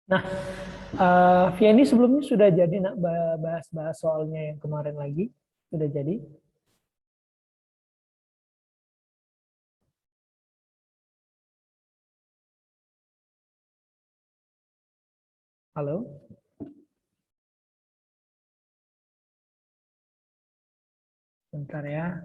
Nah, Vianney sebelumnya sudah jadi nak bahas-bahas soalnya yang kemarin lagi? Sudah jadi? Halo? Bentar ya.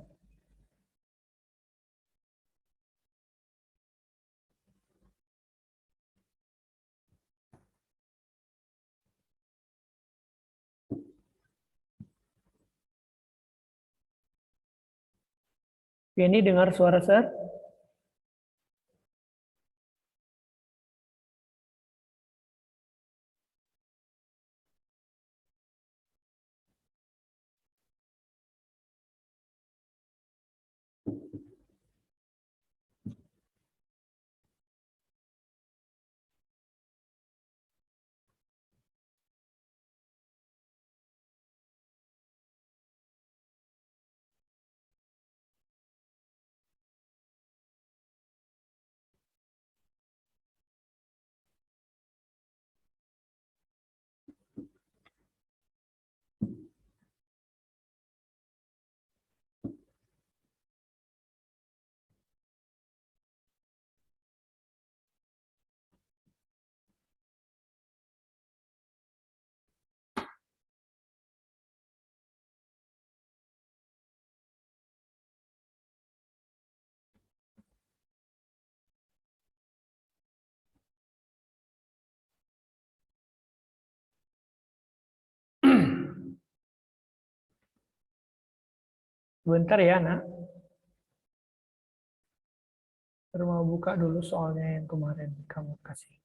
Vianney dengar suara saya? Bentar ya, nak. Baru mau buka dulu soalnya yang kemarin kamu kasih.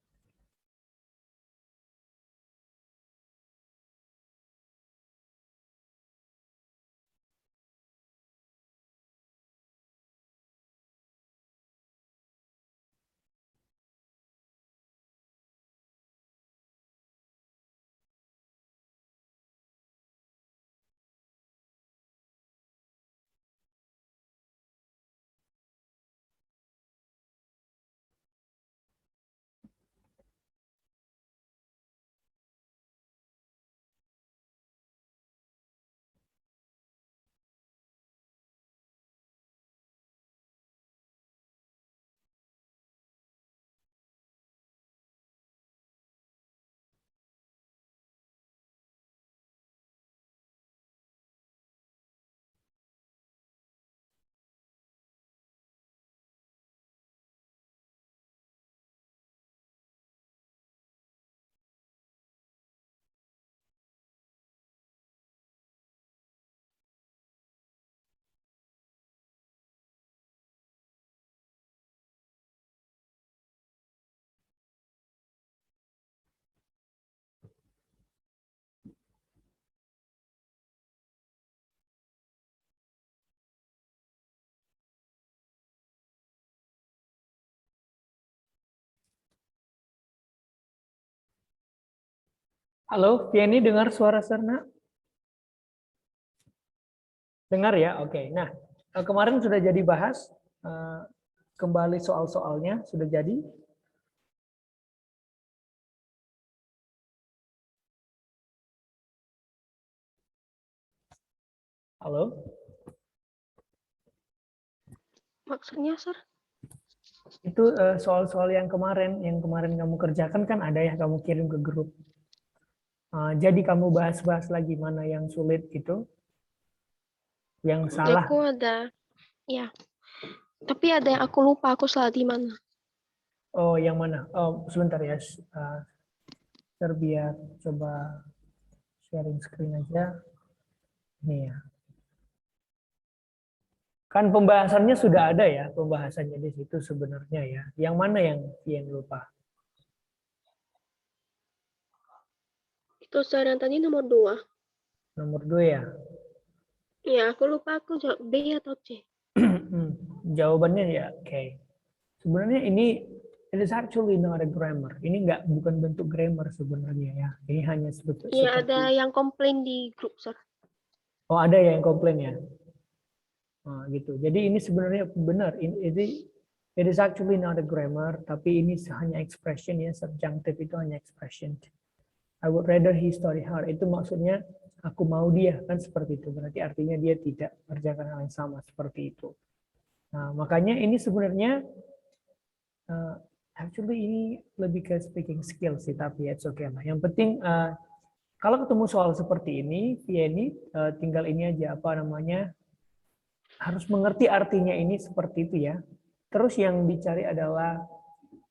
Halo, Vianney dengar suara saya, nak? Dengar ya? Oke. Nah, kemarin sudah jadi bahas. Kembali soal-soalnya sudah jadi. Halo? Maksudnya, Sir? Itu soal-soal yang kemarin kamu kerjakan kan ada ya kamu kirim ke grup. Jadi kamu bahas-bahas lagi mana yang sulit gitu, yang salah. Aku ada, ya. Tapi ada yang aku lupa, aku salah di mana. Oh, yang mana? Oh, sebentar ya. Biar coba sharing screen aja. Nih ya. Kan pembahasannya sudah ada ya, pembahasannya di situ sebenarnya ya. Yang mana yang lupa? Itu Sir yang tadi nomor 2. Nomor 2 ya. Ya, aku lupa aku jawab B atau C. Jawabannya ya, oke. Sebenarnya ini it is actually not a grammar. Ini bukan bentuk grammar sebenarnya ya. Ini hanya Ya, ada seperti yang komplain di grup, Sir. oh ada ya yang komplain ya. Gitu. Jadi ini sebenarnya benar. Ini It is actually not a grammar, tapi ini hanya expression ya, subjunctive itu hanya expression. I would rather he study hard. Itu maksudnya aku mau dia, kan seperti itu. Berarti artinya dia tidak mengerjakan hal yang sama seperti itu. Nah, makanya ini sebenarnya actually ini lebih ke speaking skill sih, tapi it's okay lah. Yang penting kalau ketemu soal seperti ini, via ini tinggal ini aja apa namanya, harus mengerti artinya ini seperti itu ya. Terus yang dicari adalah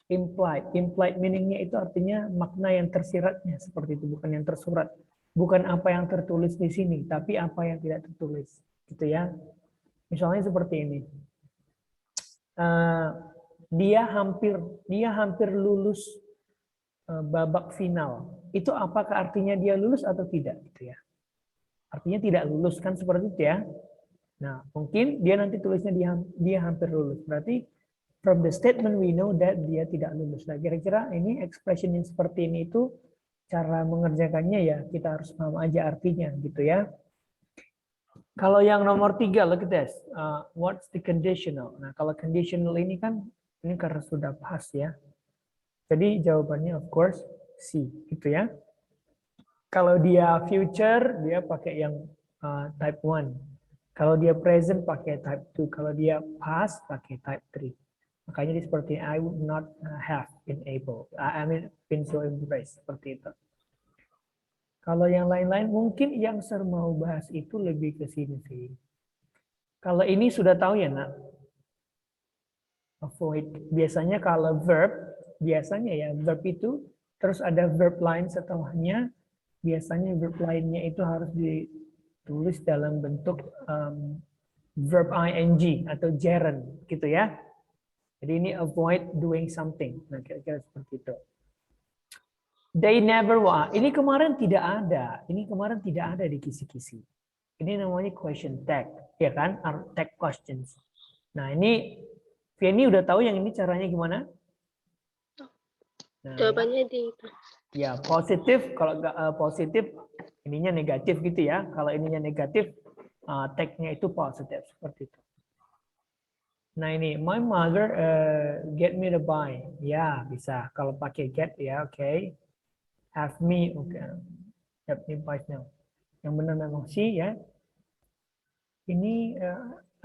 implied. Implied meaning-nya itu artinya makna yang tersiratnya seperti itu, bukan yang tersurat. Bukan apa yang tertulis di sini, tapi apa yang tidak tertulis. Gitu ya. Misalnya seperti ini. Dia hampir lulus babak final. Itu apakah artinya dia lulus atau tidak gitu ya. Artinya tidak lulus kan seperti itu ya. Nah, mungkin dia nanti tulisnya dia hampir lulus. Berarti from the statement we know that dia tidak lulus. Nah, kira-kira ini expression yang seperti ini itu cara mengerjakannya ya kita harus paham aja artinya gitu ya. Kalau yang nomor 3, look at this. What's the conditional? Nah, kalau conditional ini kan ini karena sudah pas ya. Jadi jawabannya of course C gitu ya. Kalau dia future dia pakai yang type 1. Kalau dia present pakai type 2, kalau dia past pakai type 3. Makanya seperti I would not have been able. Been so embraced seperti itu. Kalau yang lain-lain mungkin yang saya mau bahas itu lebih ke sini sih. Kalau ini sudah tahu ya, Nak. Avoid. Biasanya kalau verb, biasanya ya verb itu terus ada verb line setelahnya. Biasanya verb lainnya itu harus ditulis dalam bentuk verb ing atau gerund gitu ya. Jadi ini avoid doing something. Nah, kira-kira seperti itu. They never were. Ini kemarin tidak ada. Ini kemarin tidak ada di kisi-kisi. Ini namanya question tag, ya kan? Tag questions. Nah, ini Vianney udah tahu yang ini caranya gimana? Nah, Jawabannya di ya, positif. Kalau positif, ininya negatif gitu ya. Kalau ininya negatif, tag-nya itu positif seperti itu. Nah ini, my mother get me the buy. Ya, bisa. Kalau pakai get, ya oke. Okay. Have me, oke. Okay. Have me buy now. Yang benar memang sih ya. Ini,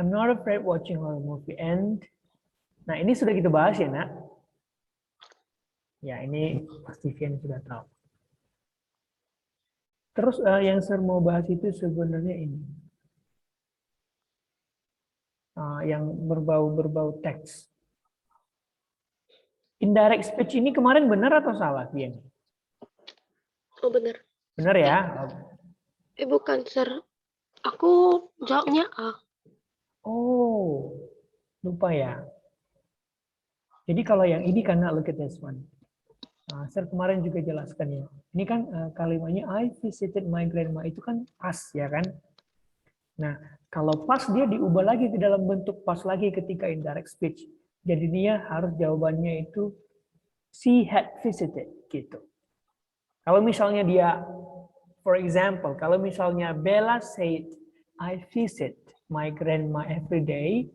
I'm not afraid watching horror movie. And, nah ini sudah kita bahas ya, Nak. Ya, ini pasti Vian sudah tahu. Terus yang saya mau bahas itu sebenarnya ini. Yang berbau teks. Indirect speech ini kemarin benar atau salah, Vian? Oh, benar. Benar ya? Bukan, Sir. Aku jawabnya A. Oh, lupa ya. Jadi kalau yang ini karena look at this one. Saya kemarin juga jelaskan ya. Ini kan kalimatnya I visited my grandma itu kan past ya kan. Nah, kalau past dia diubah lagi ke dalam bentuk past lagi ketika indirect speech. Jadi dia harus jawabannya itu she had visited gitu. Kalau misalnya dia, for example, kalau misalnya Bella said I visit my grandma every day,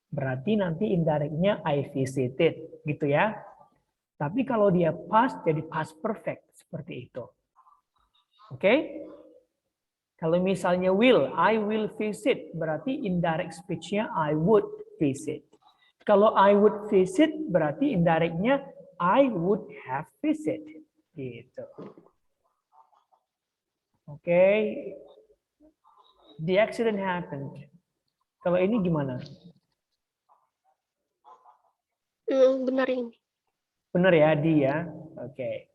berarti nanti indirectnya I visited gitu ya. Tapi kalau dia past jadi past perfect seperti itu. Oke? Kalau misalnya will, I will visit, berarti indirect speech-nya I would visit. Kalau I would visit, berarti indirectnya I would have visit. Gitu. Oke. The accident happened. Kalau ini gimana? Benar ini. Benar ya, dia. Oke.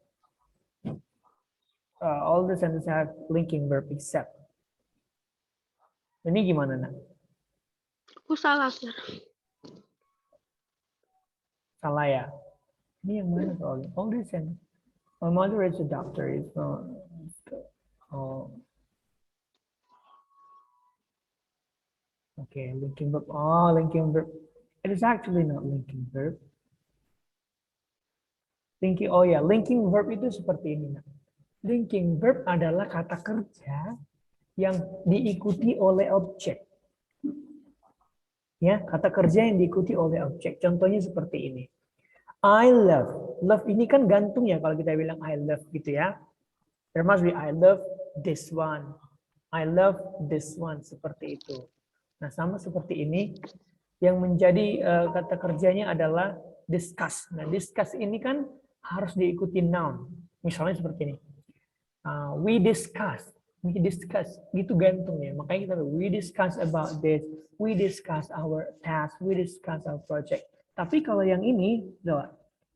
All the sentences have linking verb except. Ini gimana, Nak? Aku salah, Sir. Salah ya. Ini yang mana soalnya? All the sentences. My mother is a doctor. It's not. Oh. Okay, linking verb. Oh, linking verb. It is actually not linking verb. Linking, oh ya, linking verb itu seperti ini. Linking verb adalah kata kerja yang diikuti oleh objek. Ya, kata kerja yang diikuti oleh objek. Contohnya seperti ini. I love. Love ini kan gantung ya kalau kita bilang I love gitu ya. There must be I love this one. I love this one seperti itu. Nah, sama seperti ini yang menjadi kata kerjanya adalah discuss. Nah, discuss ini kan harus diikuti noun. Misalnya seperti ini. We discuss gitu gantung ya. Makanya kita we discuss about this, we discuss our task, we discuss our project. Tapi kalau yang ini,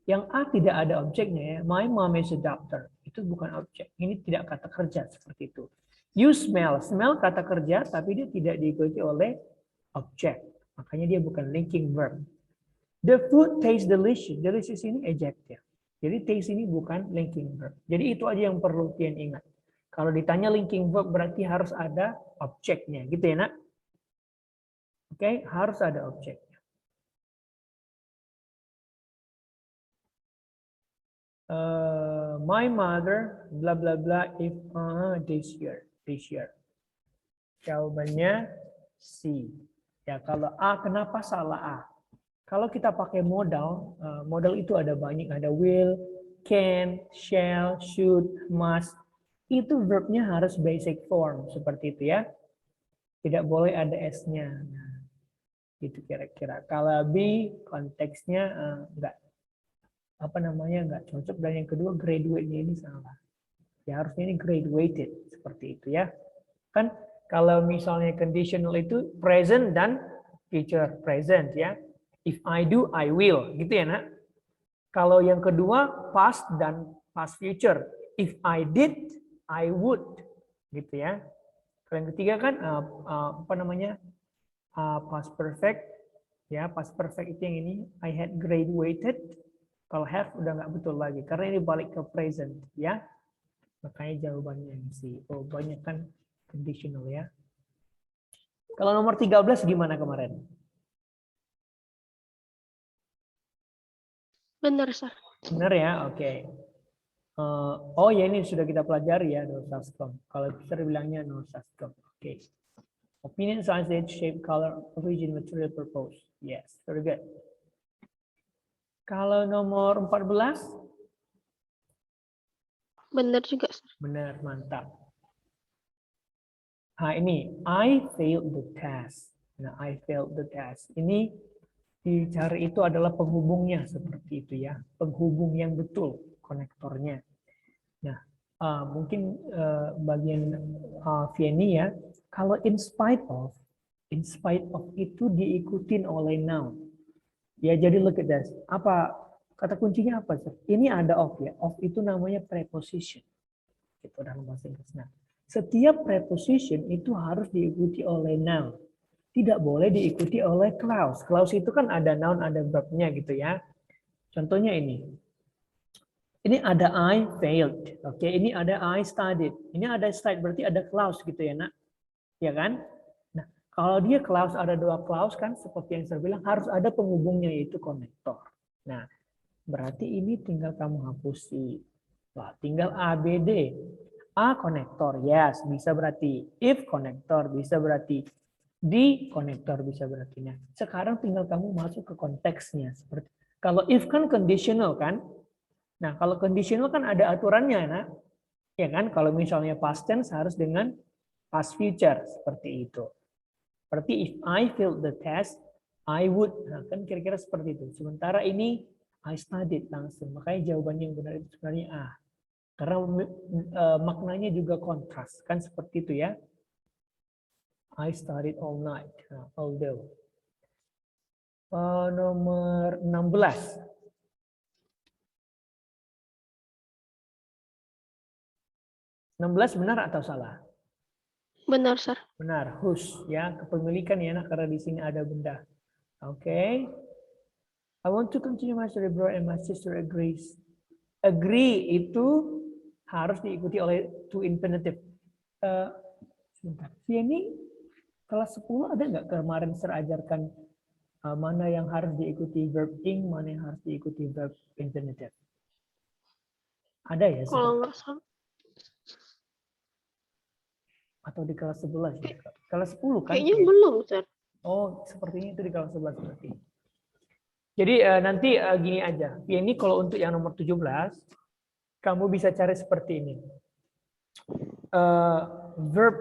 yang A tidak ada objeknya ya. My mom is a doctor. Itu bukan objek. Ini tidak kata kerja seperti itu. You smell, smell kata kerja tapi dia tidak diikuti oleh objek. Makanya dia bukan linking verb. The food tastes delicious. Delicious ini adjective. Jadi taste ini bukan linking verb. Jadi itu aja yang perlu kalian ingat. Kalau ditanya linking verb berarti harus ada objeknya, gitu ya nak? Oke, harus ada objeknya. My mother, bla bla bla, if this year. Jawabannya C. Ya kalau A, kenapa salah A? Kalau kita pakai modal, modal itu ada banyak, ada will, can, shall, should, must. Itu verbnya harus basic form seperti itu ya. Tidak boleh ada s-nya. Nah, itu kira-kira. Kalau B konteksnya enggak enggak cocok, dan yang kedua graduate-nya ini salah. Ya harusnya ini graduated seperti itu ya. Kan kalau misalnya conditional itu present dan future present ya. If I do, I will. Gitu ya, nak. Kalau yang kedua, past dan past future. If I did, I would. Gitu ya. Kalau yang ketiga kan, past perfect. Ya, past perfect itu yang ini. I had graduated. Kalau have udah nggak betul lagi. Karena ini balik ke present. Ya. Makanya jawabannya yang C. Oh, banyak kan conditional ya. Kalau nomor 13 gimana kemarin? Benar, Sir. Benar ya, oke. Oh ya ini sudah kita pelajari ya, no suscom. Kalau bisa bilangnya no suscom. Oke. Opinion, size, age, shape, color, origin, material, purpose. Yes, very good. Kalau nomor 14? Benar juga, Sir. Benar, mantap. Nah ini, I failed the test. Nah, I failed the test. Ini dicari itu adalah penghubungnya seperti itu ya. Penghubung yang betul, konektornya. Nah, mungkin bagian Vieni ya, kalau in spite of itu diikutin oleh noun. Ya, jadi look at this. Apa kata kuncinya apa? Ini ada of ya. Of itu namanya preposition. Itu dalam bahasa Inggris. Nah, setiap preposition itu harus diikuti oleh noun. Tidak boleh diikuti oleh clause. Clause itu kan ada noun, ada verbnya gitu ya. Contohnya ini. Ini ada I failed. Oke, ini ada I studied. Ini ada studied berarti ada clause gitu ya, nak. Ya kan? Nah, kalau dia clause ada dua clause kan seperti yang saya bilang harus ada penghubungnya yaitu konektor. Nah, berarti ini tinggal kamu hapusi. Wah, tinggal A, B, D. A konektor, yes, bisa berarti. If konektor, bisa berarti. D konektor, bisa berarti. Nah, sekarang tinggal kamu masuk ke konteksnya. Seperti kalau if kan conditional kan. Nah, kalau conditional kan ada aturannya, nah. Ya kan, kalau misalnya past tense harus dengan past future seperti itu. Berarti if I failed the test, I would. Nah, kan kira-kira seperti itu. Sementara ini I studied langsung. Makanya jawabannya yang benar itu sebenarnya A. Karena maknanya juga kontras, kan seperti itu ya. I studied all night, although. Nomor 16. Benar atau salah? Benar, Sir. Benar, whose ya, kepemilikan ya, nah, karena di sini ada benda. Oke. I want to continue my study abroad and my sister agrees. Agree itu harus diikuti oleh to infinitive. Sebentar. Ini kelas 10 ada nggak kemarin saya ajarkan mana yang harus diikuti verb ing, mana yang harus diikuti verb infinitive? Ada ya? Kalau nggak salah. Atau di kelas 11 ya? Kelas 10 kan? Kayaknya belum, Sir. Oh, sepertinya itu di kelas 11 berarti. Jadi nanti gini aja. Ini kalau untuk yang nomor 17, kamu bisa cari seperti ini. Verb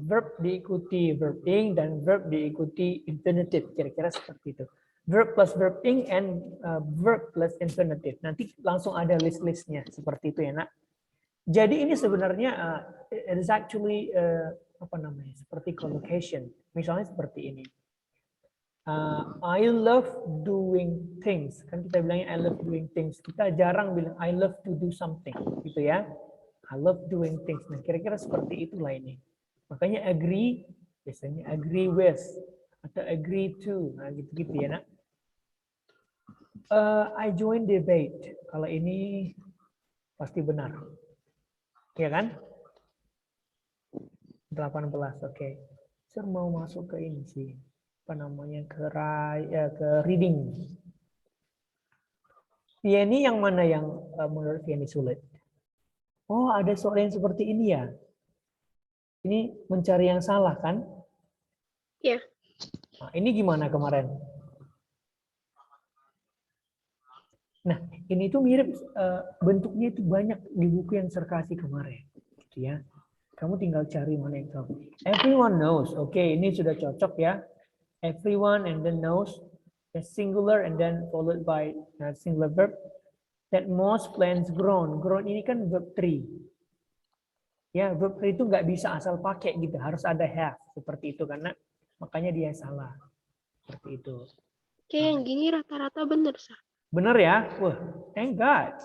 verb diikuti verb ing dan verb diikuti infinitive, kira-kira seperti itu. Verb plus verb ing and verb plus infinitive. Nanti langsung ada list-listnya seperti itu ya, Nak. Jadi ini sebenarnya it is actually apa namanya? Seperti collocation. Misalnya seperti ini. I love doing things. Kan kita bilangnya I love doing things. Kita jarang bilang I love to do something, gitu ya. I love doing things. Nah, kira-kira seperti itulah ini. Makanya agree, biasanya agree with atau agree to, nah gitu-gitu ya, Nak. I join debate. Kalau ini pasti benar. Ya kan? 18, oke. Saya mau masuk ke ini sih. Apa namanya? Ke reading. Ini yang mana yang menurut Vieni sulit? Oh, ada soal yang seperti ini ya. Ini mencari yang salah kan? Ya. Nah, ini gimana kemarin? Nah, ini tuh mirip bentuknya itu banyak di buku yang saya kasih kemarin, gitu ya. Kamu tinggal cari mana yang tahu. Everyone knows. Oke, ini sudah cocok ya. Everyone and then knows the singular and then followed by singular verb. That most plants grown. Grown ini kan verb 3. Ya, verb 3 itu nggak bisa asal pakai gitu, harus ada have seperti itu karena makanya dia salah. Seperti itu. Kayak yang gini rata-rata bener, Sir. Bener ya? Wah, thank God.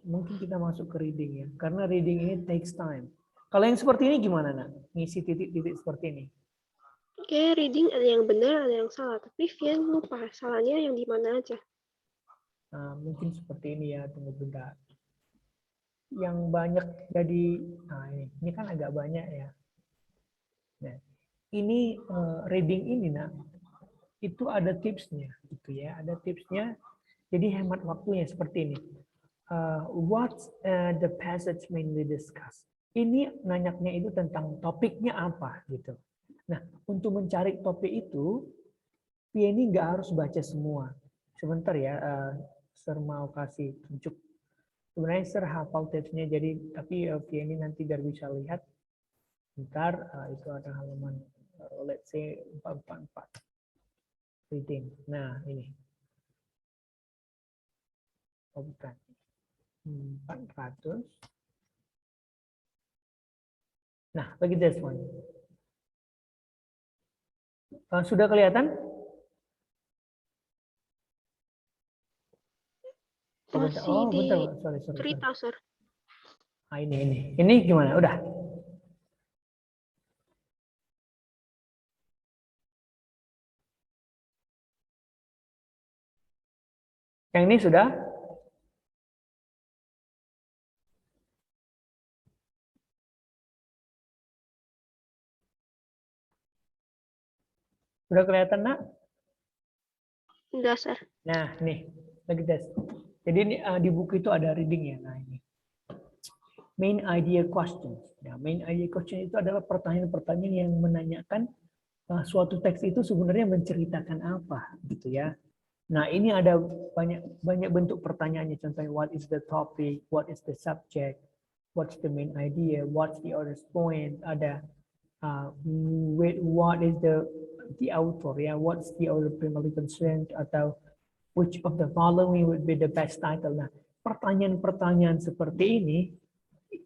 Mungkin kita masuk ke reading ya, karena reading ini takes time. Kalau yang seperti ini gimana, Nak? Ngisi titik-titik seperti ini. Kayak reading ada yang benar, ada yang salah. Tapi Vian lupa salahnya yang di mana aja. Mungkin seperti ini ya, tunggu bentar. Yang banyak jadi, nah ini kan agak banyak ya. Nah, ini reading ini, Nak, itu ada tipsnya, gitu ya. Ada tipsnya, jadi hemat waktunya seperti ini. What's the passage mainly discussed? Ini nanyaknya itu tentang topiknya apa gitu. Nah, untuk mencari topik itu, ini nggak harus baca semua. Sebentar ya, Sir mau kasih tunjuk. Sebenarnya Sir hafal tipsnya, jadi tapi ini nanti biar bisa lihat. Bentar, itu ada halaman, let's say 444. Reading. Nah, ini. Oh, bukan. 400. Nah, look at this one. Sudah kelihatan? Masih Oh, di bentar, sorry. cerita, Sir. Nah, ini. Ini gimana? Udah. Yang ini sudah? Sudah kelihatan, Nak? Enggak, Sir. Nah, nih, lagi tes. Jadi ini di buku itu ada reading ya. Nah, ini. Main idea questions. Nah, main idea question itu adalah pertanyaan-pertanyaan yang menanyakan suatu teks itu sebenarnya menceritakan apa, gitu ya. Nah, ini ada banyak bentuk pertanyaannya. Contohnya, what is the topic, what is the subject, what's the main idea, what's the other point, ada what is the author, ya, what's the other primary concern, atau which of the following would be the best title. Nah, pertanyaan-pertanyaan seperti ini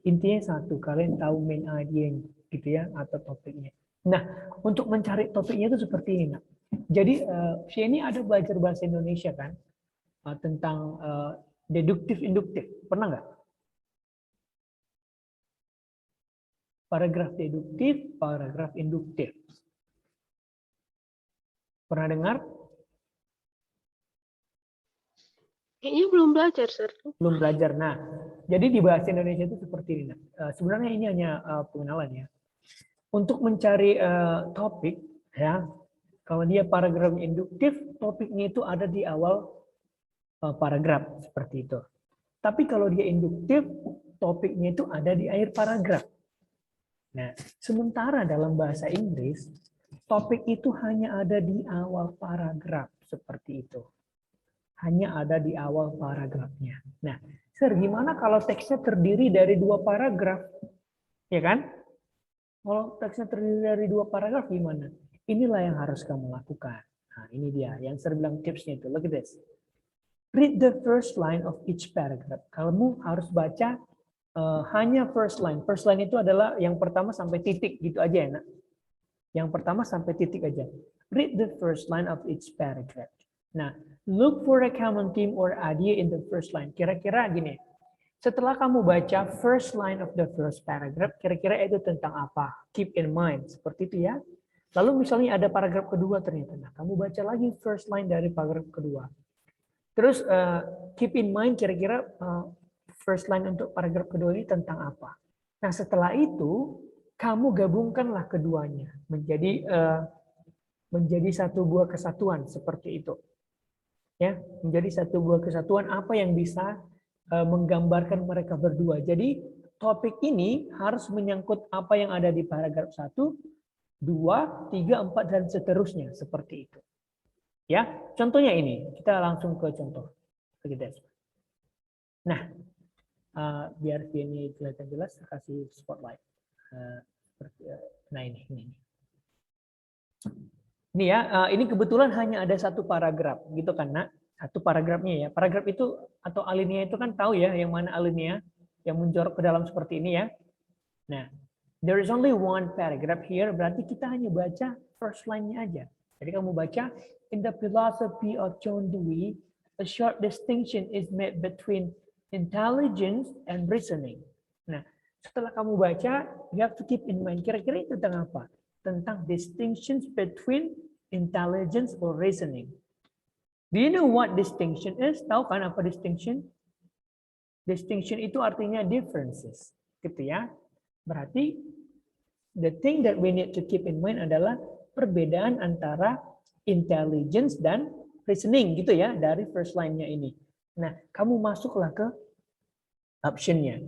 intinya satu, kalian tahu main idea gitu ya atau topiknya. Nah, untuk mencari topiknya itu seperti ini. Nah. Jadi ini ada belajar bahasa Indonesia kan tentang deduktif induktif. Pernah nggak? Paragraf deduktif, paragraf induktif. Pernah dengar? Kayaknya belum belajar, Sir. Belum belajar. Nah, jadi di bahasa Indonesia itu seperti ini. Sebenarnya ini hanya pengenalan ya. Untuk mencari topik, ya, kalau dia paragraf induktif, topiknya itu ada di awal paragraf seperti itu. Tapi kalau dia induktif, topiknya itu ada di akhir paragraf. Nah, sementara dalam bahasa Inggris, topik itu hanya ada di awal paragraf seperti itu. Hanya ada di awal paragrafnya. Nah, Sir, gimana kalau teksnya terdiri dari 2 paragraf? Ya kan? Kalau teksnya terdiri dari 2 paragraf gimana? Inilah yang harus kamu lakukan. Nah, ini dia yang Sir bilang tipsnya itu. Look at this. Read the first line of each paragraph. Kamu harus baca hanya first line. First line itu adalah yang pertama sampai titik gitu aja ya, Nak. Yang pertama sampai titik aja. Read the first line of each paragraph. Nah, look for a common theme or idea in the first line. Kira-kira gini. Setelah kamu baca first line of the first paragraph, kira-kira itu tentang apa? Keep in mind. Seperti itu ya. Lalu misalnya ada paragraf kedua ternyata. Nah, kamu baca lagi first line dari paragraf kedua. Terus keep in mind kira-kira first line untuk paragraf kedua ini tentang apa. Nah setelah itu kamu gabungkanlah keduanya menjadi satu buah kesatuan seperti itu. Ya, menjadi satu buah kesatuan apa yang bisa menggambarkan mereka berdua. Jadi topik ini harus menyangkut apa yang ada di paragraf 1, 2, 3, 4 dan seterusnya seperti itu. Ya, contohnya ini, kita langsung ke contoh. Nah, biar ini kelihatan jelas, saya kasih spotlight. Nah ini. Ini ya, ini kebetulan hanya ada satu paragraf, gitu kan, Nak? Satu paragrafnya ya. Paragraf itu atau alinea itu kan tahu ya, yang mana alinea yang menjorok ke dalam seperti ini ya. Nah, there is only one paragraph here, berarti kita hanya baca first line-nya aja. Jadi kamu baca, in the philosophy of John Dewey, a short distinction is made between intelligence and reasoning. Nah, setelah kamu baca, you have to keep in mind, kira-kira itu tentang apa? Tentang distinctions between intelligence or reasoning. Do you know what distinction is? Tahu kan apa distinction? Distinction itu artinya differences, gitu ya. Berarti the thing that we need to keep in mind adalah perbedaan antara intelligence dan reasoning gitu ya dari first line-nya ini. Nah, kamu masuklah ke option-nya.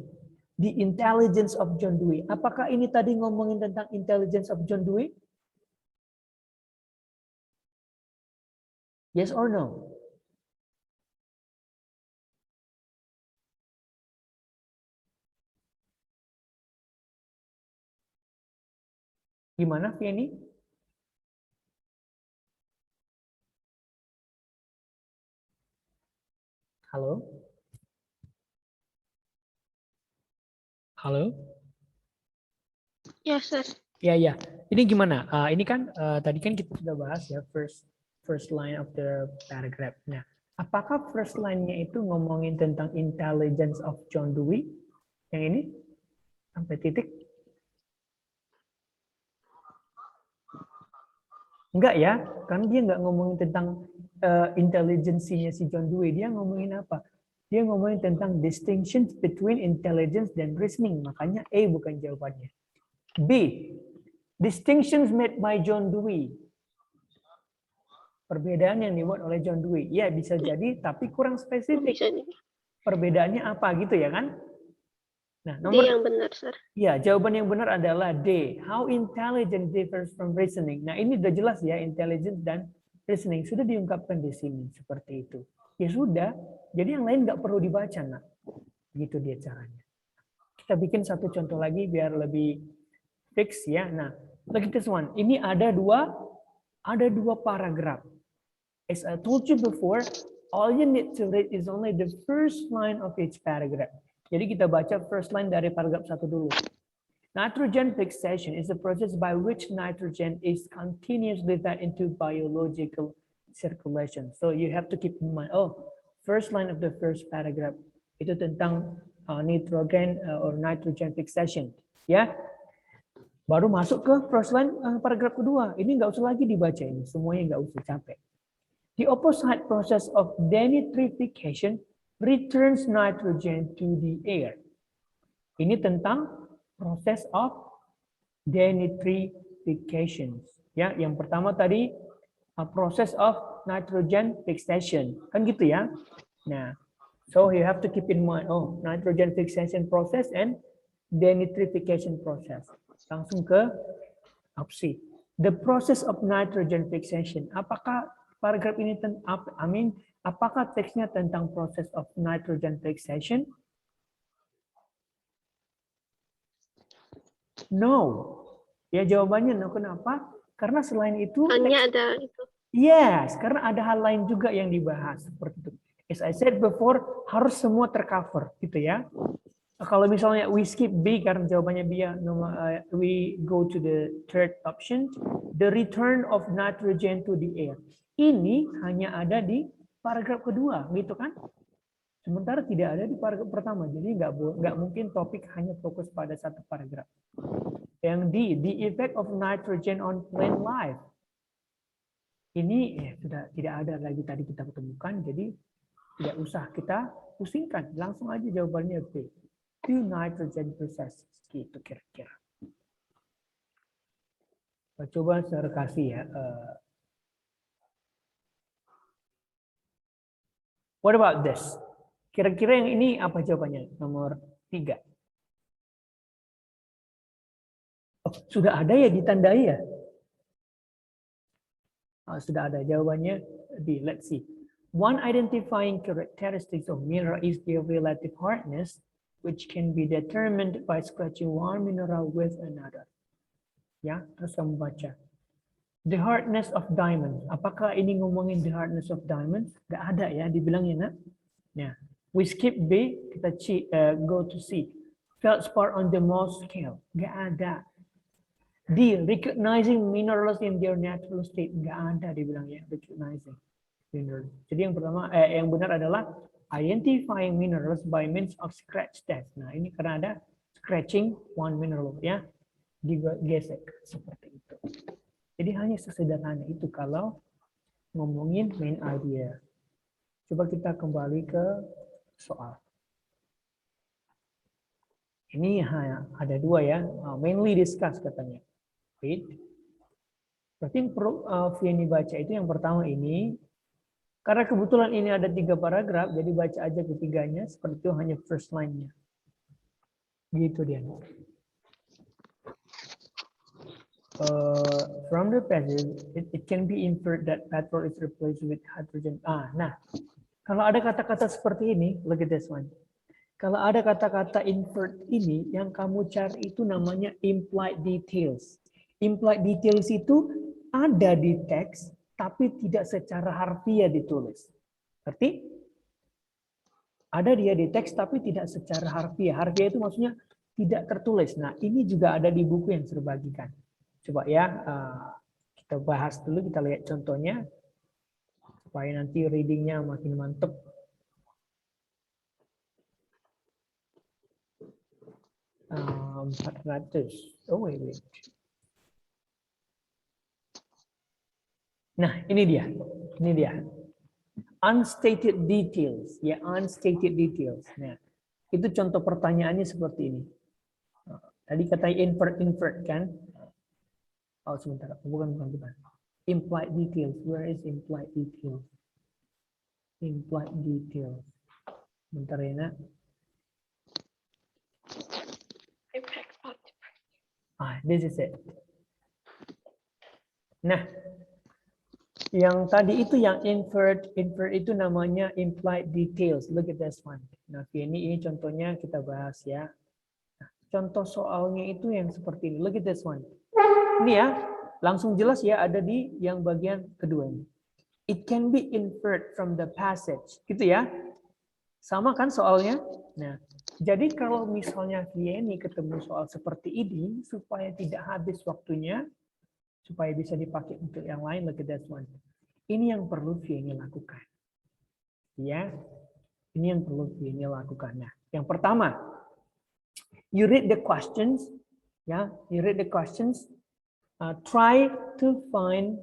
The Intelligence of John Dewey. Apakah ini tadi ngomongin tentang Intelligence of John Dewey? Yes or no? Gimana, Fieni? Halo? Halo? Ya, Sir. Ya. Ini gimana? Ini kan tadi kan kita sudah bahas ya first line of the paragraph. Nah, apakah first line-nya itu ngomongin tentang Intelligence of John Dewey? Yang ini sampai titik? Enggak ya, karena dia nggak ngomongin tentang intelijensinya si John Dewey. Dia ngomongin apa? Dia ngomongin tentang distinction between intelligence dan reasoning. Makanya A bukan jawabannya. B, distinctions made by John Dewey. Perbedaan yang dibuat oleh John Dewey. Ya bisa jadi, tapi kurang spesifik. Perbedaannya apa gitu ya kan? Nah, nomor D yang benar, Sir. Ya, jawaban yang benar adalah D. How intelligence differs from reasoning. Nah, ini udah jelas ya, intelligence dan reasoning. Sudah diungkapkan di sini, seperti itu. Ya sudah, jadi yang lain nggak perlu dibaca, Nak. Gitu dia caranya. Kita bikin satu contoh lagi biar lebih fix ya. Nah, look at this one. Ini ada dua paragraf. As I told you before, all you need to read is only the first line of each paragraph. Jadi kita baca first line dari paragraf 1 dulu. Nitrogen fixation is the process by which nitrogen is continuously fed into biological circulation. So you have to keep in mind, first line of the first paragraph itu tentang nitrogen or nitrogen fixation, ya. Baru masuk ke first line paragraf kedua. Ini nggak usah lagi dibaca ini, semuanya nggak usah capek. The opposite process of denitrification returns nitrogen to the air. Ini tentang proses of denitrification. Ya, yang pertama tadi proses of nitrogen fixation, kan gitu ya. Nah, so you have to keep in mind, nitrogen fixation process and denitrification process. Langsung ke opsi. The process of nitrogen fixation. Apakah paragraf ini apakah teksnya tentang proses of nitrogen fixation? No. Ya jawabannya no. Kenapa? Karena selain itu Hanya ada itu. yes, karena ada hal lain juga yang dibahas seperti itu. As I said before, harus semua tercover gitu ya. Kalau misalnya we skip B karena jawabannya B ya, we go to the third option, the return of nitrogen to the air. Ini hanya ada di paragraf kedua, gitu kan? Sementara tidak ada di paragraf pertama, jadi nggak mungkin topik hanya fokus pada satu paragraf. Yang D, the effect of nitrogen on plant life. Ini sudah tidak ada lagi tadi kita ketemukan, jadi tidak usah kita pusingkan, langsung aja jawabannya B. Two nitrogen processes, gitu kira-kira. Coba saya kasih ya. What about this? Kira-kira yang ini apa jawabannya? Nomor 3. Oh, sudah ada ya ditandai ya? Oh, sudah ada jawabannya D. Let's see. One identifying characteristics of mineral is their relative hardness, which can be determined by scratching one mineral with another. Ya, terus kamu baca. The hardness of diamond. Apakah ini ngomongin the hardness of diamond? Gak ada ya, dibilangnya nak. Ya, we skip B, kita go to C. Feldspar on the Mohs scale. Gak ada. D, recognizing minerals in their natural state. Gak ada dibilangnya recognizing minerals. Jadi yang pertama, yang benar adalah identifying minerals by means of scratch test. Nah, ini karena ada scratching one mineral ya, digesek seperti itu. Jadi hanya sesederhana itu kalau ngomongin main idea. Coba kita kembali ke soal. Ini ada dua ya, mainly discuss katanya. Wait. Berarti yang perlu Vianney baca itu yang pertama ini. Karena kebetulan ini ada 3 paragraf, jadi baca aja ketiganya, seperti itu hanya first line-nya. Gitu dia. From the passage, it can be inferred that petrol is replaced with hydrogen. Nah, kalau ada kata-kata seperti ini, look at this one. Kalau ada kata-kata inferred ini, yang kamu cari itu namanya implied details. Implied details itu ada di teks, tapi tidak secara harfiah ditulis. Berarti ada dia di teks tapi tidak secara harfiah. Harfiah itu maksudnya tidak tertulis. Nah, ini juga ada di buku yang saya bagikan. Coba ya, kita bahas dulu, kita lihat contohnya supaya nanti readingnya makin mantep. Um, 400. Oh wait. Nah, ini dia. Ini dia. Unstated details, ya, unstated details. Nah, itu contoh pertanyaannya seperti ini. Tadi katanya invert kan? Oh, sebentar. Bukan. Implied details. Where is implied details? Implied details. Bentar ya, nak. This is it. Nah, yang tadi itu yang invert itu namanya implied details. Look at this one. Nah, ini contohnya kita bahas ya. Nah, contoh soalnya itu yang seperti ini. Look at this one. Ini ya, langsung jelas ya ada di yang bagian kedua ini. It can be inferred from the passage. Gitu ya. Sama kan soalnya? Nah, jadi kalau misalnya Vianney ketemu soal seperti ini, supaya tidak habis waktunya, supaya bisa dipakai untuk yang lain, look at that one. Ini yang perlu Vianney lakukan. Ya, ini yang perlu Vianney lakukan. Nah, yang pertama, you read the questions, ya, you read the questions, try to find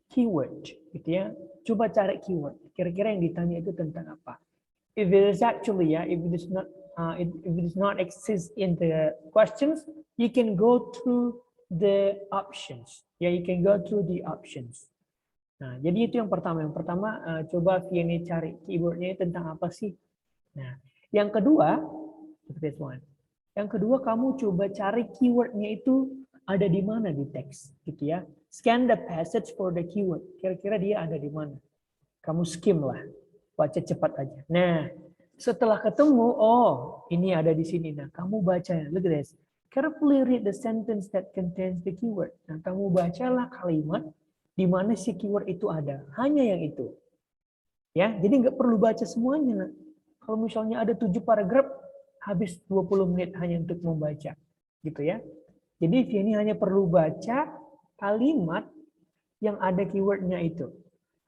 keyword, gitu ya. Coba cari keyword. Kira-kira yang ditanya itu tentang apa? If it is actually, if it is not exist in the questions, you can go through the options. Ya, you can go through the options. Nah, jadi itu yang pertama. Yang pertama, coba Vianney cari keywordnya tentang apa sih. Nah, yang kedua, this one. Yang kedua, kamu coba cari keywordnya itu ada di mana di teks, gitu ya. Scan the passage for the keyword. Kira-kira dia ada di mana. Kamu skim lah, baca cepat aja. Nah, setelah ketemu, oh ini ada di sini. Nah, kamu baca, look at this. Carefully read the sentence that contains the keyword. Nah, kamu bacalah kalimat di mana si keyword itu ada. Hanya yang itu. Ya, jadi nggak perlu baca semuanya. Nah. Kalau misalnya ada 7 paragraf, habis 20 menit hanya untuk membaca. Gitu ya. Jadi ini hanya perlu baca kalimat yang ada keywordnya itu.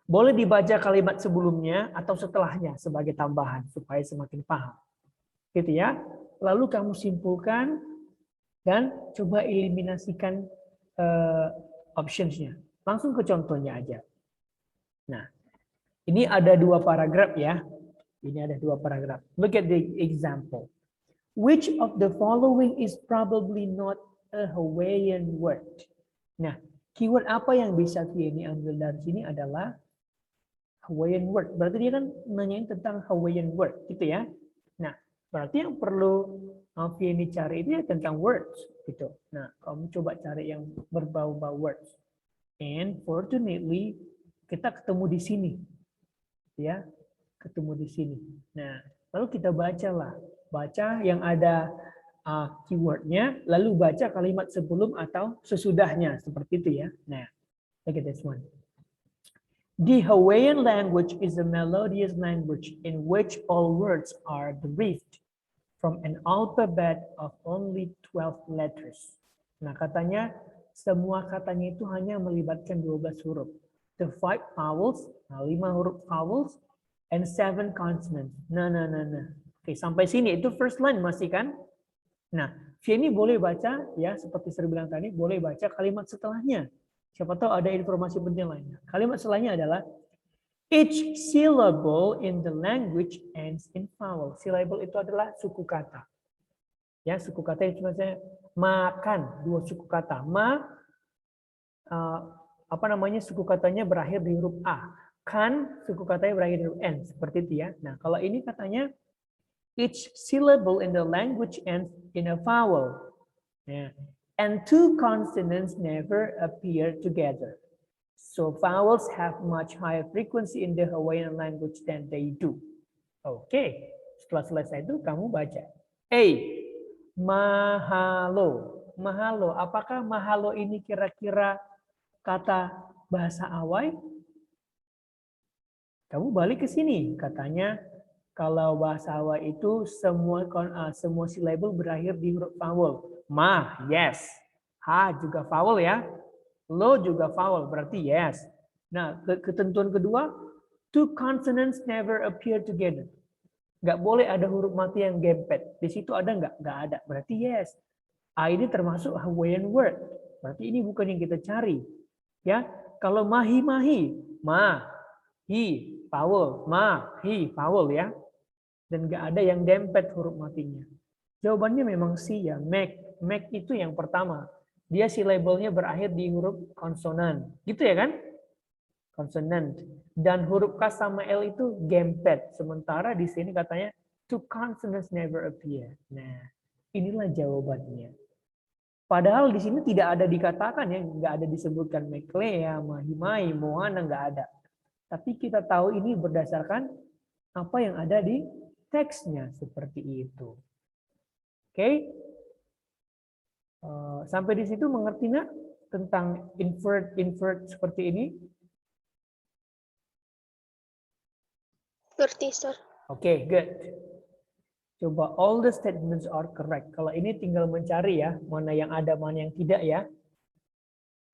Boleh dibaca kalimat sebelumnya atau setelahnya sebagai tambahan supaya semakin paham. Gitu ya. Lalu kamu simpulkan dan coba eliminasikan optionsnya. Langsung ke contohnya aja. Nah, ini ada 2 paragraf ya. Ini ada 2 paragraf. Look at the example. Which of the following is probably not a Hawaiian word? Nah, keyword apa yang bisa ini ambil dari sini adalah Hawaiian word. Berarti dia kan nanyain tentang Hawaiian word, gitu ya. Nah, berarti yang perlu ini cari itu ya tentang words, gitu. Nah, kamu coba cari yang berbau-bau words. And fortunately, kita ketemu di sini, ya, ketemu di sini. Nah, lalu kita bacalah, baca yang ada keywordnya, lalu baca kalimat sebelum atau sesudahnya, seperti itu ya. Nah, look at this one. The Hawaiian language is a melodious language in which all words are derived from an alphabet of only 12 letters. Nah, katanya semua katanya itu hanya melibatkan 12 huruf. The 5 vowels, 5 huruf vowels, and 7 consonants. Nah. Oke, sampai sini itu first line masih kan? Nah, ini boleh baca ya seperti saya bilang tadi, boleh baca kalimat setelahnya. Siapa tahu ada informasi penting lainnya. Kalimat setelahnya adalah each syllable in the language ends in vowel. Syllable itu adalah suku kata. Ya, suku kata yang cuma saya makan, 2 suku kata. Suku katanya berakhir di huruf A. Kan suku katanya berakhir di huruf N, seperti itu ya. Nah, kalau ini katanya each syllable in the language ends in a vowel. Yeah. And 2 consonants never appear together. So vowels have much higher frequency in the Hawaiian language than they do. Oke, setelah selesai itu kamu baca. A. Mahalo. Mahalo. Apakah mahalo ini kira-kira kata bahasa Hawaii? Kamu balik ke sini. Katanya kalau bahasa Hawaii itu semua syllable berakhir di huruf vowel. Ma, yes. Ha juga vowel ya. Lo juga vowel, berarti yes. Nah, ketentuan kedua, 2 consonants never appear together. Nggak boleh ada huruf mati yang gempet. Di situ ada nggak? Nggak ada. Berarti yes. A ini termasuk Hawaiian word. Berarti ini bukan yang kita cari. Ya, kalau mahi-mahi, ma, hi, vowel, ma, hi, vowel ya. Dan nggak ada yang dempet huruf matinya. Jawabannya memang C ya, Mac. Mac itu yang pertama. Dia si labelnya berakhir di huruf konsonan. Gitu ya kan? Konsonan. Dan huruf K sama L itu gempet. Sementara di sini katanya 2 consonants never appear. Nah, inilah jawabannya. Padahal di sini tidak ada dikatakan ya, nggak ada disebutkan Meklea, Mahimai, Moana, nggak ada. Tapi kita tahu ini berdasarkan apa yang ada di teksnya seperti itu. Oke? Sampai di situ mengerti nggak tentang invert seperti ini? Ngerti, Sir. Oke, good. Coba all the statements are correct. Kalau ini tinggal mencari ya, mana yang ada, mana yang tidak ya.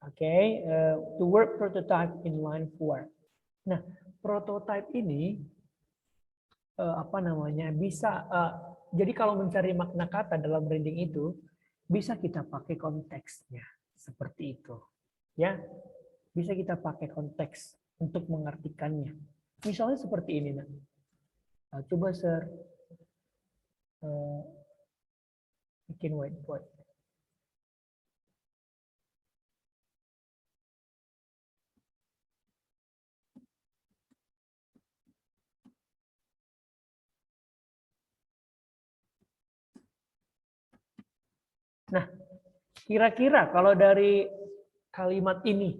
Oke, to work prototype in line 4. Nah, prototype ini bisa jadi kalau mencari makna kata dalam reading itu bisa kita pakai konteksnya seperti itu ya, bisa kita pakai konteks untuk mengartikannya. Misalnya seperti ini coba Sir bikin whiteboard. Kira-kira kalau dari kalimat ini,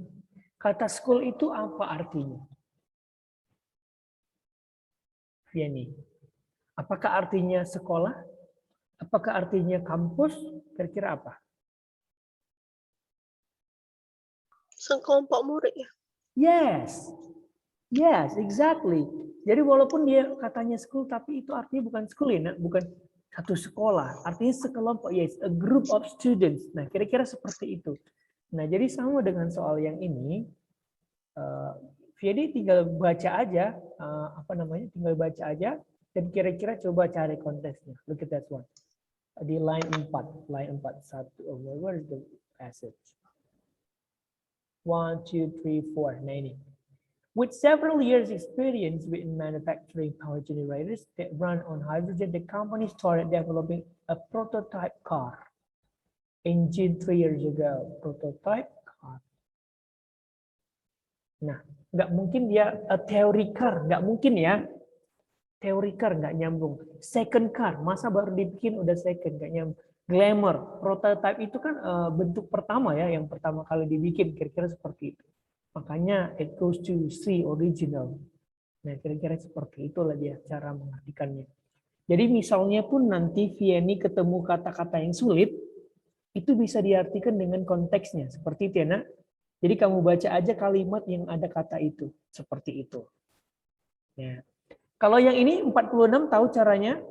kata school itu apa artinya? Vianney. Apakah artinya sekolah? Apakah artinya kampus? Kira-kira apa? Sekelompok murid ya. Yes. Yes, exactly. Jadi walaupun dia katanya school, tapi itu artinya bukan school ya, bukan satu sekolah. Artinya sekelompok, yes, a group of students. Nah, kira-kira seperti itu. Nah, jadi sama dengan soal yang ini, Vianney tinggal baca aja, tinggal baca aja, dan kira-kira coba cari konteksnya. Look at that one. Di line 4, where is the passage? 1, 2, 3, 4. Nah ini. With several years experience in manufacturing power generators that run on hydrogen, the company started developing a prototype car. Engine 3 years ago. Prototype car. Nah, nggak mungkin dia theory car, nggak mungkin ya. Theory car nggak nyambung. Second car, masa baru dibikin udah second, nggak nyambung. Glamour, prototype itu kan bentuk pertama ya, yang pertama kali dibikin, kira-kira seperti itu. Makanya it goes to C, original. Nah, kira-kira seperti itulah dia cara mengartikannya. Jadi misalnya pun nanti Vianney ketemu kata-kata yang sulit, itu bisa diartikan dengan konteksnya. Seperti itu ya, nak. Jadi kamu baca aja kalimat yang ada kata itu. Seperti itu. Ya. Kalau yang ini 46 tahu caranya?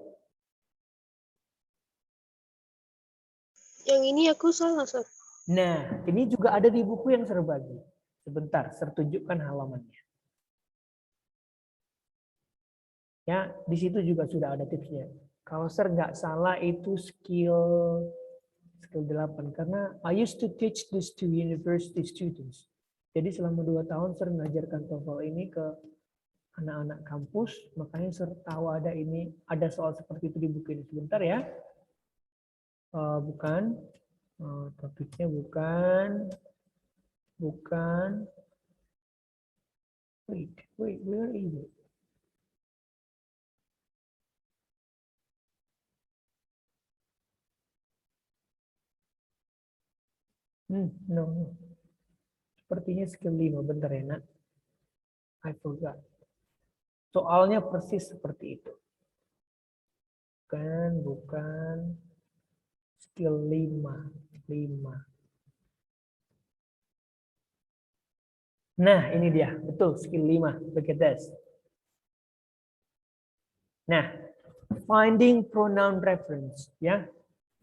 Yang ini aku salah, Sir. Nah, ini juga ada di buku yang serbagi. Sebentar, saya tunjukkan halamannya. Ya, di situ juga sudah ada tipsnya. Kalau Sir nggak salah itu skill 8 karena I used to teach this to university students. Jadi selama 2 tahun Sir mengajarkan TOEFL ini ke anak-anak kampus, makanya Sir tahu ada soal seperti itu di buku ini. Sebentar ya. Bukan, topiknya bukan. Wait, where is it? No. Sepertinya skill 5, bentar ya, nak. I forgot. Soalnya persis seperti itu. Bukan. Skill 5. Nah, ini dia. Betul, skill 5. Look at this. Nah, finding pronoun reference. Ya,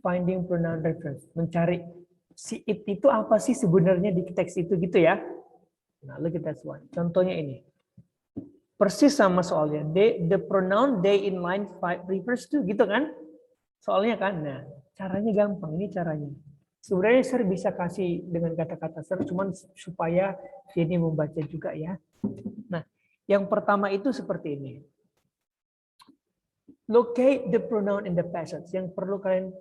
finding pronoun reference. Mencari si it itu apa sih sebenarnya di teks itu gitu ya. Nah, look at that one. Contohnya ini. Persis sama soalnya. The pronoun they in line 5 refers to gitu kan? Soalnya kan. Nah, caranya gampang. Ini caranya. Sebenarnya Sir bisa kasih dengan kata-kata Sir, cuman supaya ini membaca juga ya. Nah, yang pertama itu seperti ini. Locate the pronoun in the passage. Yang perlu kalian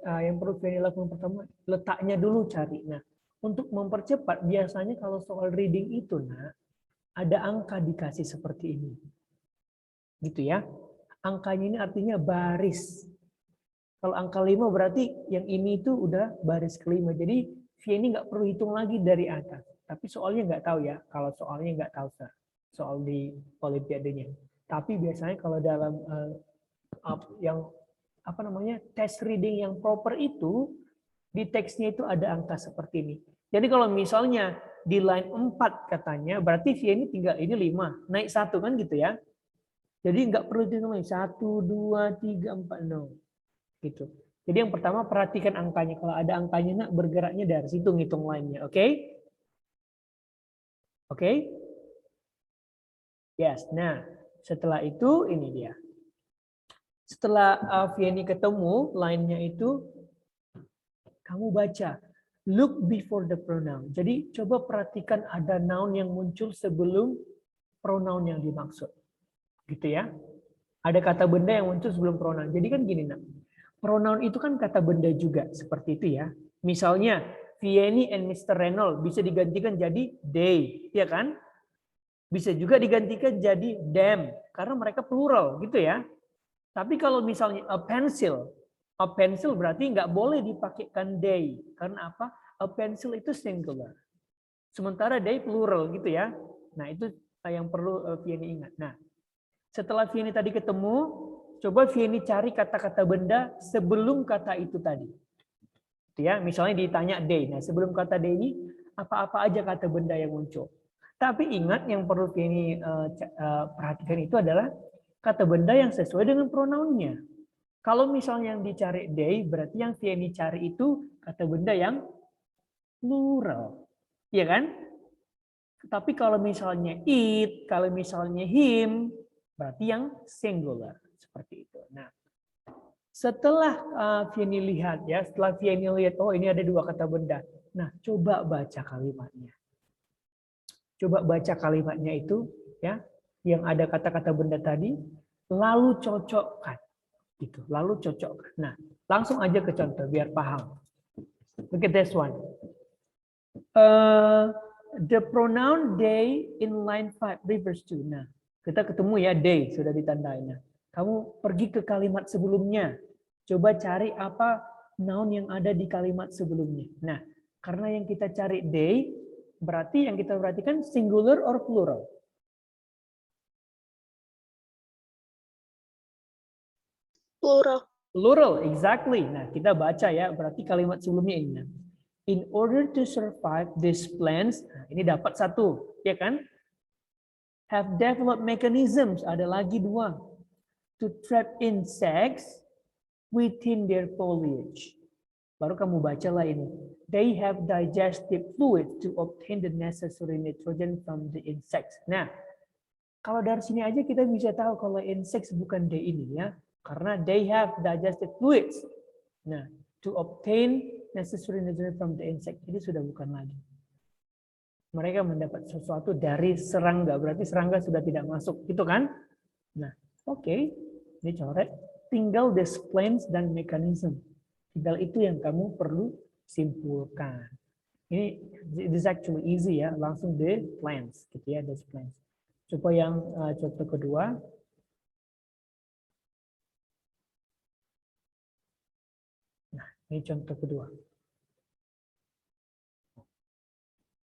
lakukan pertama, letaknya dulu cari. Nah, untuk mempercepat biasanya kalau soal reading itu, nah, ada angka dikasih seperti ini. Gitu ya. Angkanya ini artinya baris. Kalau angka 5 berarti yang ini itu udah baris kelima. Jadi Vianney nggak perlu hitung lagi dari atas. Tapi soalnya nggak tahu ya. Kalau soalnya nggak tahu Sir. Soal di olimpiadenya. Tapi biasanya kalau dalam test reading yang proper itu, di teksnya itu ada angka seperti ini. Jadi kalau misalnya di line 4 katanya, berarti Vianney tinggal ini 5. Naik 1 kan gitu ya. Jadi nggak perlu hitung lagi. 1, 2, 3, 4, no. Gitu. Jadi yang pertama perhatikan angkanya. Kalau ada angkanya, nak bergeraknya dari situ ngitung lainnya. Oke? Oke? Yes. Nah, setelah itu ini dia. Setelah Vianney ketemu lainnya itu, kamu baca. Look before the pronoun. Jadi coba perhatikan ada noun yang muncul sebelum pronoun yang dimaksud. Gitu ya. Ada kata benda yang muncul sebelum pronoun. Jadi kan gini, nak. Pronoun itu kan kata benda juga, seperti itu ya. Misalnya, Vianney and Mr. Reynolds bisa digantikan jadi they, ya kan? Bisa juga digantikan jadi them, karena mereka plural, gitu ya. Tapi kalau misalnya a pencil berarti nggak boleh dipakaikan they. Karena apa? A pencil itu singular. Sementara they plural gitu ya. Nah, itu yang perlu Vieni ingat. Nah, setelah Vieni tadi ketemu, coba Vieni cari kata-kata benda sebelum kata itu tadi. Ya, misalnya ditanya day. Nah, sebelum kata day ini apa-apa aja kata benda yang muncul. Tapi ingat yang perlu Vieni perhatikan itu adalah kata benda yang sesuai dengan pronounnya. Kalau misalnya yang dicari day, berarti yang Vieni cari itu kata benda yang plural. Iya kan? Tapi kalau misalnya it, kalau misalnya him, berarti yang singular. Seperti itu. Nah, setelah Vieni lihat ya, setelah Vieni lihat, oh ini ada dua kata benda. Nah, coba baca kalimatnya. Coba baca kalimatnya itu, ya, yang ada kata-kata benda tadi, lalu cocokkan, gitu. Lalu cocokkan. Nah, langsung aja ke contoh biar paham. Look at this one. The pronoun they in line 5 refers to. Nah, kita ketemu ya they sudah ditandain. Nah, kamu pergi ke kalimat sebelumnya. Coba cari apa noun yang ada di kalimat sebelumnya. Nah, karena yang kita cari they, berarti yang kita perhatikan singular or plural. Plural. Plural, exactly. Nah, kita baca ya, berarti kalimat sebelumnya ini. In order to survive these plants, nah, ini dapat satu, ya kan? Have developed mechanisms, ada lagi dua. To trap insects within their foliage. Baru kamu bacalah ini. They have digestive fluid to obtain the necessary nitrogen from the insects. Nah, kalau dari sini aja kita bisa tahu kalau insects bukan they ini ya. Karena they have digestive fluids. Nah, to obtain necessary nitrogen from the insect. Ini sudah bukan lagi. Mereka mendapat sesuatu dari serangga. Berarti serangga sudah tidak masuk. Gitu kan? Nah, oke. Ini coret. Tinggal displays dan mekanisme. Tinggal itu yang kamu perlu simpulkan. Ini this actually easy ya. Langsung the plans. Gitu ya, displays. Coba yang contoh kedua. Nah, ini contoh kedua.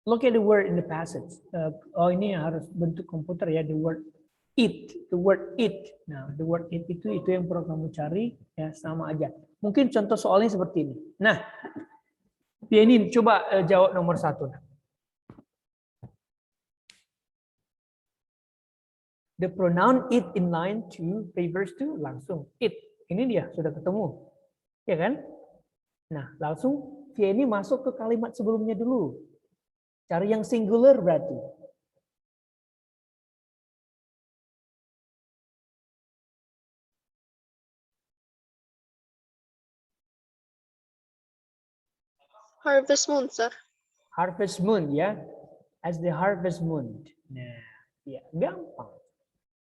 Look at the word in the passage. Oh, ini harus bentuk komputer ya, the word it, the word it. Nah, the word it itu yang perlu kamu cari ya, sama aja. Mungkin contoh soalnya seperti ini. Nah, ini coba jawab nomor 1. The pronoun it in line 2 refers to langsung it. Ini dia sudah ketemu, ya kan? Nah, langsung ini masuk ke kalimat sebelumnya dulu. Cari yang singular berarti. Harvest moon, sir. Harvest moon ya. As the harvest moon. Nah, ya gampang.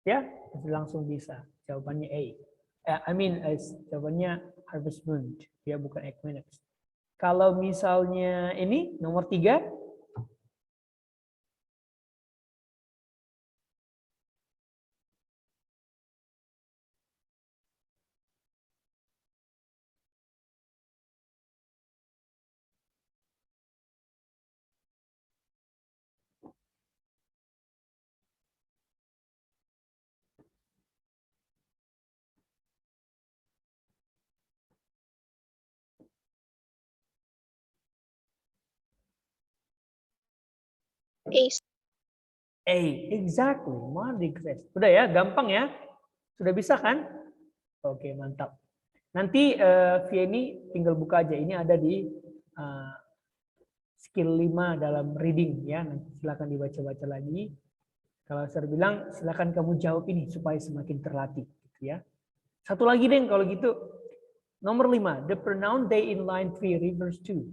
Ya, langsung bisa. Jawabannya A. Jawabannya harvest moon. Ya, bukan equinox. Kalau misalnya ini nomor 3. Ace. A, exactly. Mardi Gras. Udah ya, gampang ya. Sudah bisa kan? Oke, mantap. Nanti via ini tinggal buka aja. Ini ada di skill 5 dalam reading ya. Nanti silakan dibaca-baca lagi. Kalau saya bilang silakan kamu jawab ini supaya semakin terlatih gitu ya. Satu lagi deh kalau gitu. Nomor 5, the pronoun they in line 3 refers to.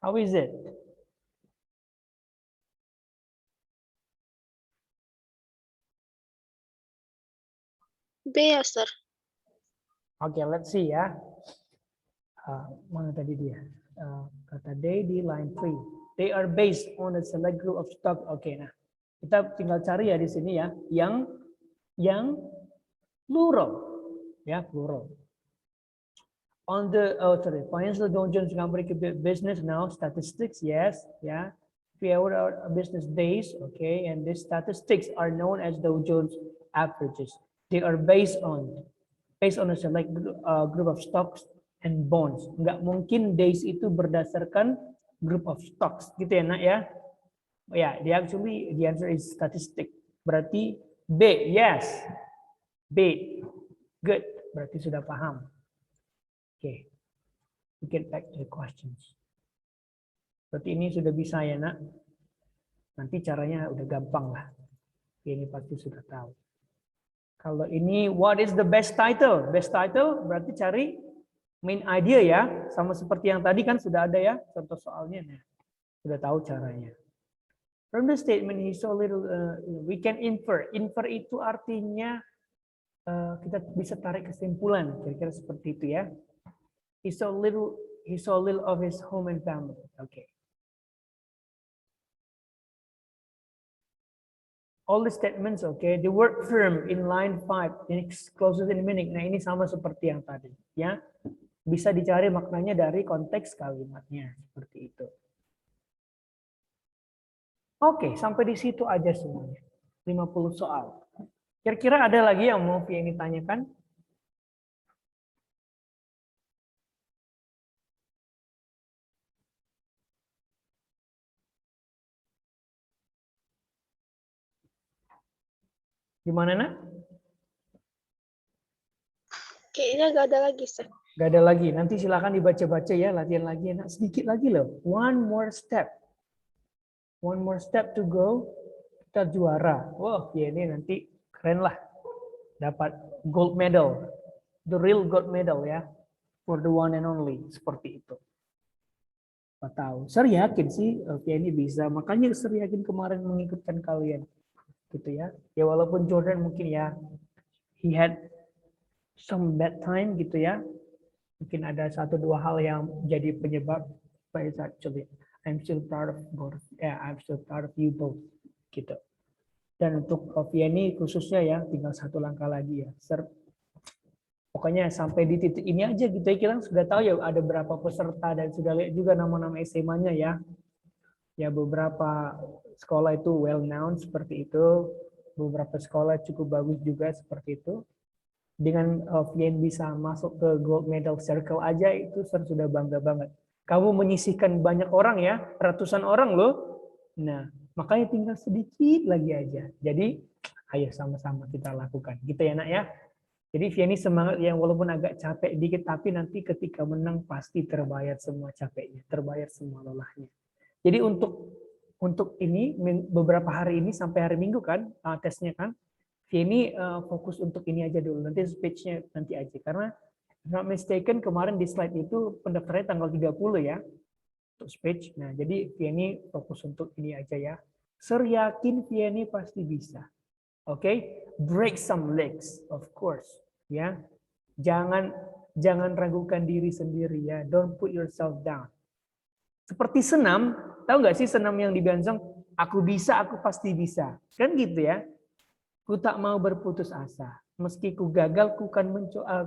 How is it? B ya, Sir. Oke, let's see ya. Mana tadi dia? Kata they di line 3. They are based on a select group of stock. Oke, nah kita tinggal cari ya di sini ya, yang plural, ya plural. On the financial Dow Jones Company business now statistics, yes, yeah. 3-hour business days, okay, and these statistics are known as Dow Jones averages. They are based on a select group of stocks and bonds. Nggak mungkin days itu berdasarkan group of stocks, gitu ya nak ya. Ya, the answer is statistic. Berarti B, yes, B, good. Berarti sudah paham. Oke, we get back to the questions. Berarti ini sudah bisa ya nak. Nanti caranya udah gampang lah. Ini pasti sudah tahu. Kalau ini what is the best title? Best title berarti cari main idea ya. Sama seperti yang tadi kan sudah ada ya contoh soalnya. Nah, sudah tahu caranya. From the statement he saw little, we can infer. Infer itu artinya kita bisa tarik kesimpulan. Kira-kira seperti itu ya. He saw little of his home and family. Okay. All the statements, okay. The word firm in line 5, closes in a minute. Nah ini sama seperti yang tadi, ya. Bisa dicari maknanya dari konteks kalimatnya, seperti itu. Oke, sampai di situ aja semuanya. 50 soal. Kira-kira ada lagi yang mau ini tanyakan? Gimana, nak? Kayaknya nggak ada lagi, Sir. Nggak ada lagi. Nanti silakan dibaca-baca ya, latihan lagi. Nak, sedikit lagi loh. One more step. One more step to go. Kita juara. Wah, ya ini nanti keren lah. Dapat gold medal. The real gold medal ya. For the one and only. Seperti itu. Nggak tahu. Saya yakin sih ini bisa. Makanya saya yakin kemarin mengikutkan kalian. Gitu ya. Ya walaupun Jordan mungkin ya he had some bad time gitu ya. Mungkin ada 1-2 hal yang jadi penyebab, but it's actually I'm still proud of both. Yeah, I'm still proud of you both. Gitu. Dan untuk ini khususnya ya tinggal 1 langkah lagi ya. Pokoknya sampai di titik ini aja gitu ya, kita sudah tahu ya ada berapa peserta dan sudah lihat juga nama-nama SMA-nya ya. Ya beberapa sekolah itu well known seperti itu, beberapa sekolah cukup bagus juga seperti itu. Dengan Vian bisa masuk ke gold medal circle aja itu sudah bangga banget. Kamu menyisihkan banyak orang ya, ratusan orang loh. Nah, makanya tinggal sedikit lagi aja. Jadi, ayo sama-sama kita lakukan. Gitu ya nak ya. Jadi Vian semangat yang walaupun agak capek dikit, tapi nanti ketika menang pasti terbayar semua capeknya, terbayar semua lelahnya. Jadi untuk ini beberapa hari ini sampai hari Minggu kan tesnya kan, ini fokus untuk ini aja dulu. Nanti speech-nya nanti aja karena if not mistaken kemarin di slide itu pendaftarannya tanggal 30 ya untuk speech. Nah jadi ini fokus untuk ini aja ya. Yakin ini pasti bisa. Oke, break some legs of course ya. Jangan ragukan diri sendiri ya. Don't put yourself down. Seperti senam, tahu nggak sih senam yang di Bansong? Aku bisa, aku pasti bisa. Kan gitu ya. Ku tak mau berputus asa. Meski ku gagal, ku kan mencoba.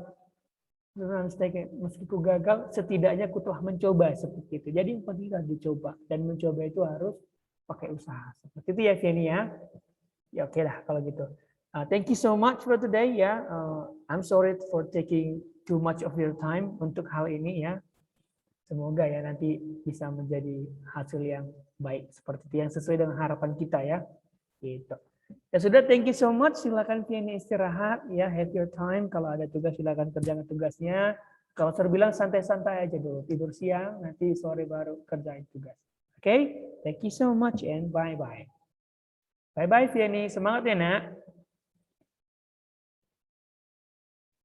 Meski ku gagal, setidaknya ku telah mencoba seperti itu. Jadi yang penting harus dicoba. Dan mencoba itu harus pakai usaha. Seperti itu ya, Vianney ya. Ya oke lah kalau gitu. Thank you so much for today ya. I'm sorry for taking too much of your time untuk hal ini ya. Semoga ya nanti bisa menjadi hasil yang baik seperti itu yang sesuai dengan harapan kita ya. Gitu. Ya sudah, thank you so much. Silakan Vianney istirahat ya, have your time. Kalau ada tugas silakan kerjakan tugasnya. Kalau saya bilang santai-santai aja dulu, tidur siang, nanti sore baru kerjain tugas. Oke, thank you so much and bye bye. Bye bye Vianney, semangat ya nak.